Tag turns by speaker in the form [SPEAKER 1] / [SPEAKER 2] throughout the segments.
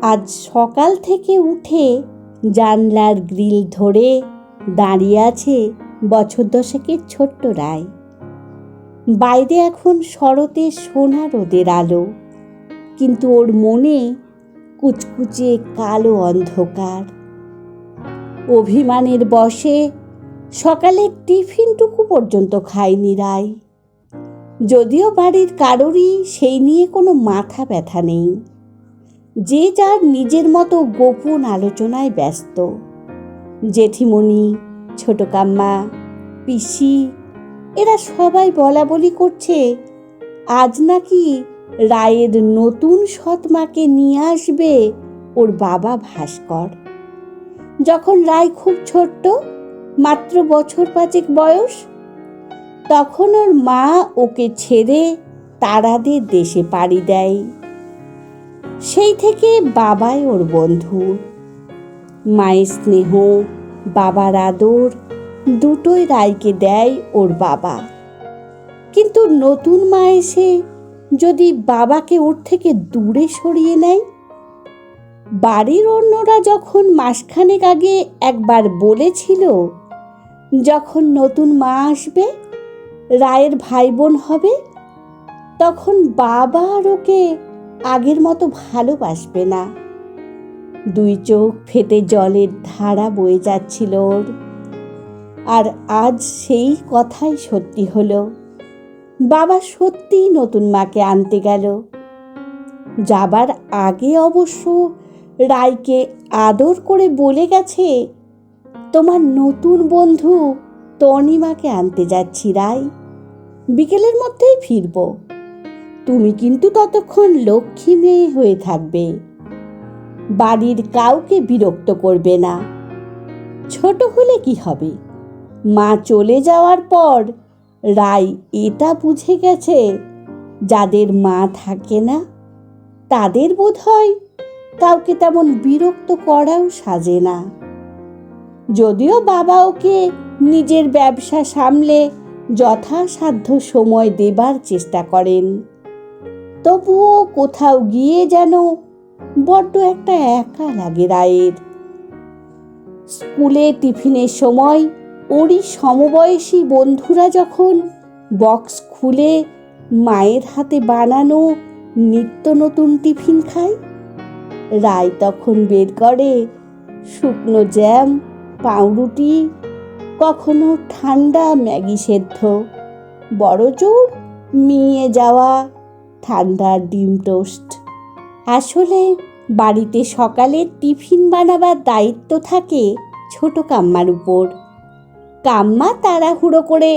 [SPEAKER 1] আজ সকাল থেকে উঠে জানলার গ্রিল ধরে দাঁড়িয়ে আছে বছর দশেকের ছোট্ট রায়। বাইরে এখন শরতে সোনা রোদের আলো, কিন্তু ওর মনে কুচকুচে কালো অন্ধকার। অভিমানের বশে সকালের টিফিনটুকু পর্যন্ত খায়নি রায়। যদিও বাড়ির কারোরই সেই নিয়ে কোনো মাথা ব্যথা নেই, যে যার নিজের মতো গোপন আলোচনায় ব্যস্ত। জেঠিমণি, ছোট কাম্মা, পিসি এরা সবাই বলা বলি করছে আজ নাকি রায়ের নতুন সৎমাকে নিয়ে আসবে ওর বাবা ভাস্কর। যখন রায় খুব ছোট্ট, মাত্র বছর 5 বয়স, তখন ওর মা ওকে ছেড়ে তারাদের দেশে পাড়ি দেয়। সেই থেকে বাবাই ওর বন্ধু। মায়ের স্নেহ, বাবার আদর দুটোই রায়কে দেয় ওর বাবা। কিন্তু নতুন মা এসে যদি বাবাকে ওর থেকে দূরে সরিয়ে নেয়। বাড়ির অন্যরা যখন মাসখানেক আগে একবার বলেছিল যখন নতুন মা আসবে রায়ের ভাই বোন হবে, তখন বাবা আর ওকে আগের মতো ভালোবাসবে না। 2 চোখ ফেটে জলের ধারা বয়ে যাচ্ছিল ওর। আর আজ সেই কথাই সত্যি হলো। বাবা সত্যিই নতুন মাকে আনতে গেল। যাবার আগে অবশ্য রায়কে আদর করে বলে গেছে, তোমার নতুন বন্ধু তনিমাকে আনতে যাচ্ছি রায়, বিকেলের মধ্যেই ফিরব। তুমি কিন্তু ততক্ষণ লক্ষ্মী মেয়ে হয়ে থাকবে, বাড়ির কাউকে বিরক্ত করবে না। ছোট হলে কি হবে, মা চলে যাওয়ার পর রায় এটা বুঝে গেছে যাদের মা থাকে না তাদের বোধহয় কাউকে তেমন বিরক্ত করাও সাজে না। যদিও বাবা ওকে নিজের ব্যবসা সামলে যথাসাধ্য সময় দেবার চেষ্টা করেন, তবুও কোথাও গিয়ে যেন বড্ড একটা একা লাগে রায়ের। স্কুলে টিফিনের সময় ওরই সমবয়সী বন্ধুরা যখন বক্স খুলে মায়ের হাতে বানানো নিত্য নতুন টিফিন খায়, রায় তখন বের করে শুকনো জ্যাম, পাউরুটি, কখনো ঠান্ডা ম্যাগি সেদ্ধ, বড় জোর মিয়ে যাওয়া ঠান্ডা ডিম টোস্ট। আসলে বাড়িতে সকালে টিফিন বানাবার দায়িত্ব থাকে ছোট কাম্মার উপর। কাম্মা তাড়াহুড়ো করে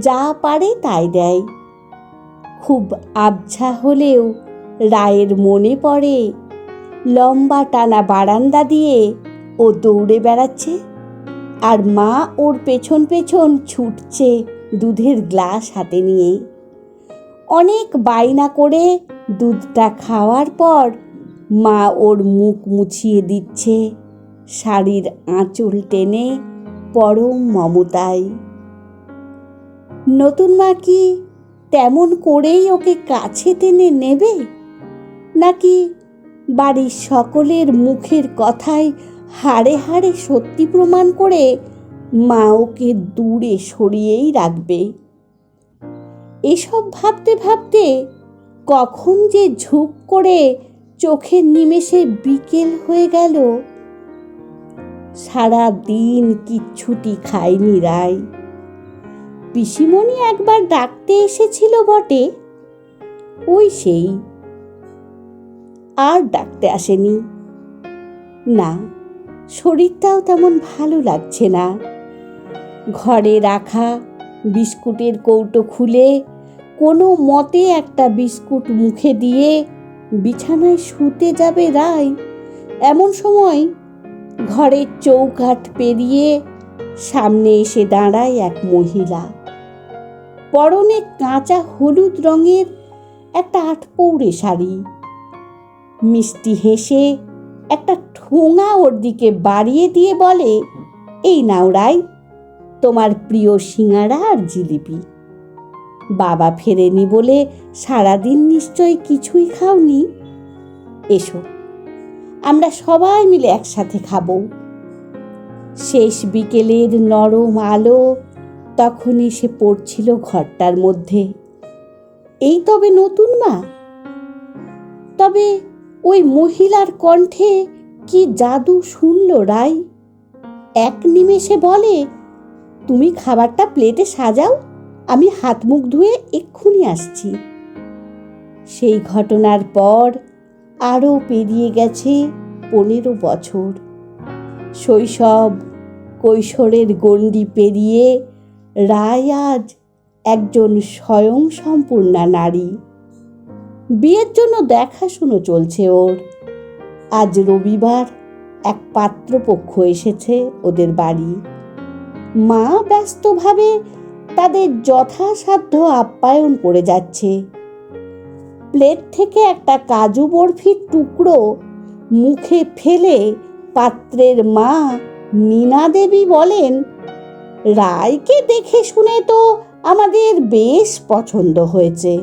[SPEAKER 1] যা পারে তাই দেয়। খুব আবছা হলেও রায়ের মনে পড়ে লম্বা টানা বারান্দা দিয়ে ও দৌড়ে বেড়াচ্ছে, আর মা ওর পেছন পেছন ছুটছে দুধের গ্লাস হাতে নিয়ে। অনেক বায়না করে দুধটা খাওয়ার পর মা ওর মুখ মুছিয়ে দিচ্ছে শাড়ির আঁচল টেনে পরম মমতায়। নতুন মা কি তেমন করেই ওকে কাছে টেনে নেবে, নাকি বাড়ির সকলের মুখের কথায় হাড়ে হাড়ে সত্যি প্রমাণ করে মা ওকে দূরে সরিয়েই রাখবে? এসব ভাবতে ভাবতে কখন যে ঝুপ করে চোখের নিমেষে বিকেল হয়ে গেল। সারা দিন কিচ্ছুটি খায়নি রায়। পিসিমণি একবার ডাকতে এসেছিল বটে, ওই সেই, আর ডাকতে আসেনি। না, শরীরটাও তেমন ভালো লাগছে না। ঘরে রাখা বিস্কুটের কৌটো খুলে কোনো মতে একটা বিস্কুট মুখে দিয়ে বিছানায় শুতে যাবে রায়, এমন সময় ঘরের চৌকাঠ পেরিয়ে সামনে এসে দাঁড়ায় এক মহিলা। পরনে কাঁচা হলুদ রঙের একটা আটপৌরে শাড়ি। মিষ্টি হেসে একটা ঠোঙা ওর দিকে বাড়িয়ে দিয়ে বলে, এই নাও রায়, তোমার প্রিয় সিঙাড়া আর জিলিপি। বাবা ফেরেনি বলে সারাদিন নিশ্চয় কিছুই খাওনি, এসো। আমরা সবাই মিলে একসাথে খাবো। শেষ বিকেলের নরম আলো তখন এসে পড়ছিল ঘরটার মধ্যে। এই তবে নতুন মা। তবে ওই মহিলার কণ্ঠে কি জাদু শুনল রায়। এক নিমেষে বলে, তুমি খাবারটা প্লেটে সাজাও, আমি হাত মুখ ধুয়ে এক্ষুনি আসছি। সেই ঘটনার পর আরও পেরিয়ে গেছে 15 বছর। শৈশব কৈশোরের গণ্ডি পেরিয়ে রায় আজ একজন স্বয়ংসম্পূর্ণা নারী। বিয়ের জন্য দেখাশুনো চলছে ওর। আজ রবিবার এক পাত্রপক্ষ এসেছে ওদের বাড়ি। মা ব্যস্তভাবে তাদের যথাসাধ্য আপ্যায়ন করে যাচ্ছে। প্লেট থেকে একটা কাজু বরফির টুকরো মুখে ফেলে পাত্রের মা নীনা দেবী বলেন, রায়কে দেখে শুনে তো আমাদের বেশ পছন্দ হয়েছে,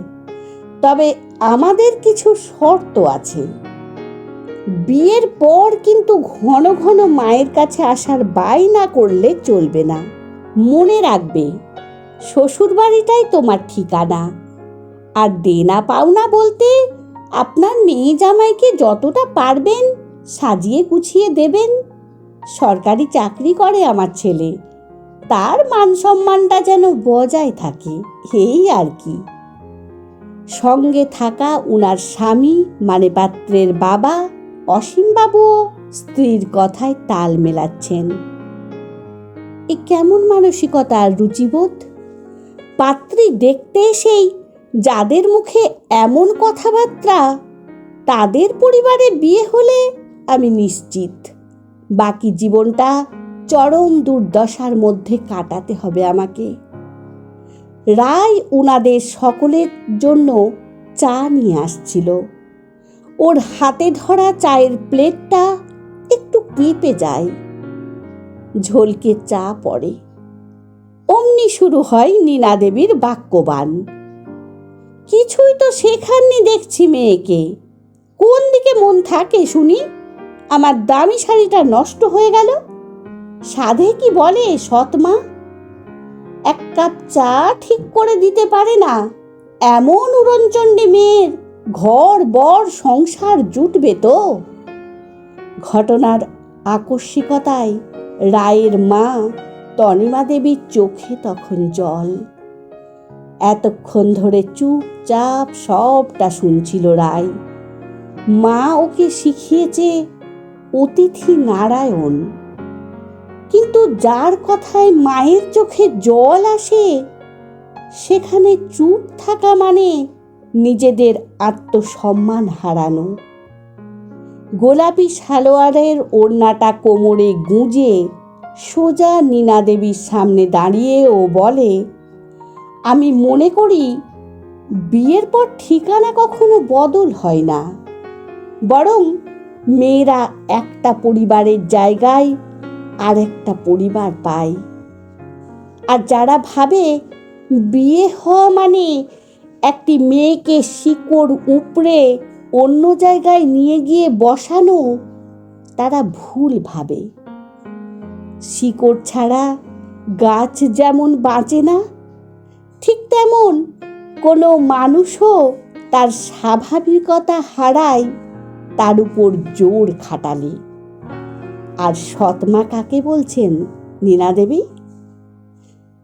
[SPEAKER 1] তবে আমাদের কিছু শর্ত আছে। বিয়ের পর কিন্তু ঘন ঘন মায়ের কাছে আসার বায়না করলে চলবে না। মনে রাখবে, শ্বশুরবাড়িটাই তোমার ঠিকানা। আর দেনা পাওনা বলতে আপনার মেয়ে জামাইকে যতটা পারবেন সাজিয়ে গুছিয়ে দেবেন। সরকারি চাকরি করে আমার ছেলে, তার মান সম্মানটা যেন বজায় থাকে, এই আর কি। সঙ্গে থাকা উনার স্বামী মানে পাত্রের বাবা অসীমবাবুও স্ত্রীর কথায় তাল মেলাচ্ছেন। এ কেমন মানসিকতার রুচিবোধ! পাত্রী দেখতে এসেই যাদের মুখে এমন কথাবার্তা, তাদের পরিবারে বিয়ে হলে আমি নিশ্চিত বাকি জীবনটা চরম দুর্দশার মধ্যে কাটাতে হবে আমাকে। রায় উনাদের সকলের জন্য চা নিয়ে আসছিল। ওর হাতে ধরা চায়ের প্লেটটা একটু কেঁপে যায়। ঝলকে চা পড়ে। অমনি শুরু হয় নীনা দেবীর বাক্যবাণ। কিছুই তো শেখাননি দেখছি মেয়েকে। কোন দিকে মন থাকে শুনি? আমার দামি শাড়িটা নষ্ট হয়ে গেল, সাধে কি বলে সৎমা? এক কাপ চা ঠিক করে দিতে পারে না, এমন উড়নচণ্ডী মেয়ের ঘর বর সংসার জুটবে তো? ঘটনার আকস্মিকতায় রায়ের মা তনিমা দেবীর চোখে তখন জল। এতক্ষণ ধরে চুপচাপ সবটা শুনছিল রায়। মা ওকে শিখিয়েছে অতিথি নারায়ণ, কিন্তু যার কথায় মায়ের চোখে জল আসে সেখানে চুপ থাকা মানে নিজেদের আত্মসম্মান হারানো। গোলাপি সালোয়ারের ওড়নাটা কোমরে গুঁজে সোজা নীনা দেবীর সামনে দাঁড়িয়ে ও বলে, আমি মনে করি বিয়ের পর ঠিকানা কখনো বদল হয় না, বরং মেয়েরা একটা পরিবারের জায়গায় আর একটা পরিবার পায়। আর যারা ভাবে বিয়ে হওয়া মানে একটি মেয়েকে শিকড় উপড়ে অন্য জায়গায় নিয়ে গিয়ে বসানো, তারা ভুল ভাবে। শিকড় ছাড়া গাছ যেমন বাঁচে না, ঠিক তেমন কোনো মানুষও তার স্বাভাবিকতা হারায় তার উপর জোর খাটালে। আর সৎমা কাকে বলছেন নীনা দেবী?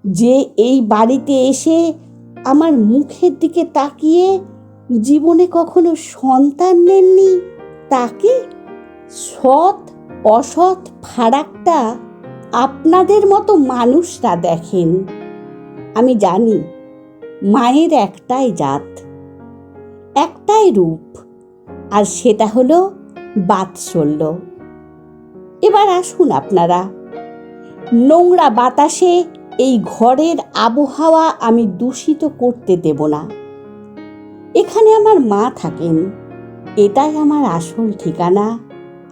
[SPEAKER 1] যে এই বাড়িতে এসে আমার মুখের দিকে তাকিয়ে জীবনে কখনো সন্তান নেননি তাকে। সৎ অসৎ ফারাকটা আপনাদের মতো মানুষরা দেখেন। আমি জানি মায়ের একটাই জাত, একটাই রূপ, আর সেটা হলো বাৎসল্য। এবার আসুন আপনারা, নোংরা বাতাসে এই ঘরের আবহাওয়া আমি দূষিত করতে দেব না। এখানে আমার মা থাকেন, এটাই আমার আসল ঠিকানা,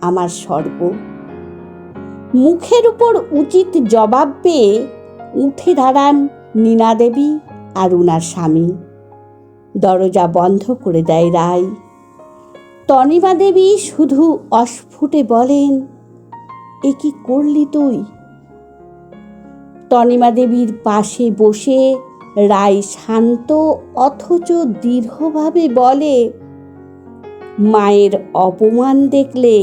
[SPEAKER 1] আমার স্বর্গ। মুখের উপর উচিত জবাব পেয়ে উঠে দাঁড়ান নীনা দেবী আর উনার স্বামী। দরজা বন্ধ করে দেয় রায়। তনিমা দেবী শুধু অস্ফুটে বলেন, এ কি করলি তুই? তনিমা দেবীর পাশে বসে রায় শান্ত অথচ দৃঢ়ভাবে বলে, মায়ের অপমান দেখলে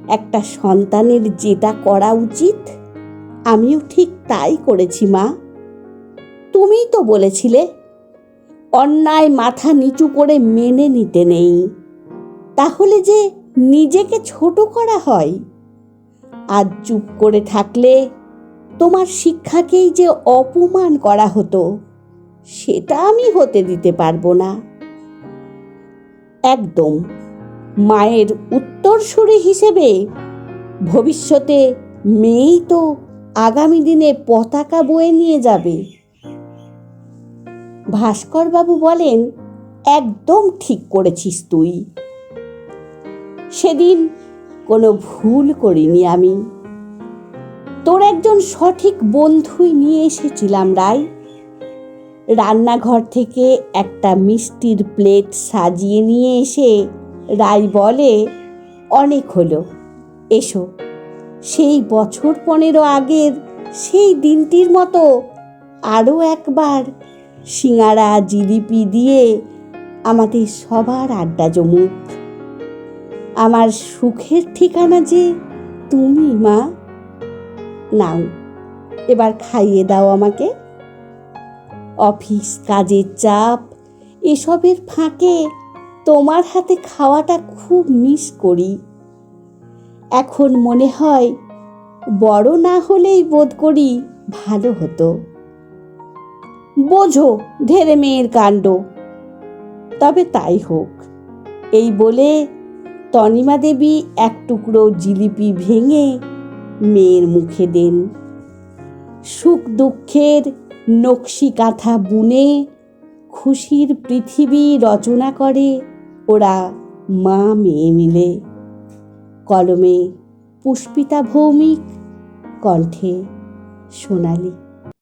[SPEAKER 1] একটা সন্তানের যেটা করা উচিত আমিও ঠিক তাই করেছি মা। তুমিই তো বলেছিলে অন্যায় মাথা নিচু করে মেনে নিতে নেই, তাহলে যে নিজেকে ছোট করা হয়। আজ চুপ করে থাকলে তোমার শিক্ষাকেই যে অপমান করা হতো সেটা আমি হতে দিতে পারবো না। একদম মায়ের উত্তরসূরি হিসেবে ভবিষ্যতে মেয়েই তো আগামী দিনে পতাকা বয়ে নিয়ে যাবে। ভাস্করবাবু বলেন, একদম ঠিক করেছিস তুই। সেদিন কোনো ভুল করিনি আমি। তোর একজন সঠিক বন্ধুই নিয়ে এসেছিলাম রায়। রান্নাঘর থেকে একটা মিষ্টির প্লেট সাজিয়ে নিয়ে এসে রায় বলে, অনেক হলো, এসো সেই বছর 15 আগের সেই দিনটির মতো আরও একবার সিঙাড়া জিলিপি দিয়ে আমাদের সবার আড্ডা জমুক। আমার সুখের ঠিকানা যে তুমি মা। নাও এবার খাইয়ে দাও আমাকে। অফিস কাজের চাপ এসবের ফাঁকে তোমার হাতে খাওয়াটা খুব মিস করি। এখন মনে হয় বড় না হলেই বোধ করি ভালো হতো। বোঝো ধেরে মেয়ের কাণ্ড, তবে তাই হোক। এই বলে তনিমা দেবী এক টুকরো জিলিপি ভেঙে মেয়ের মুখে দেন। সুখ দুঃখের নকশি কাঁথা বুনে খুশির পৃথিবী রচনা করে ওরা মা মেয়ে মিলে। কলমে পুষ্পিতা ভৌমিক, কণ্ঠে সোনালী।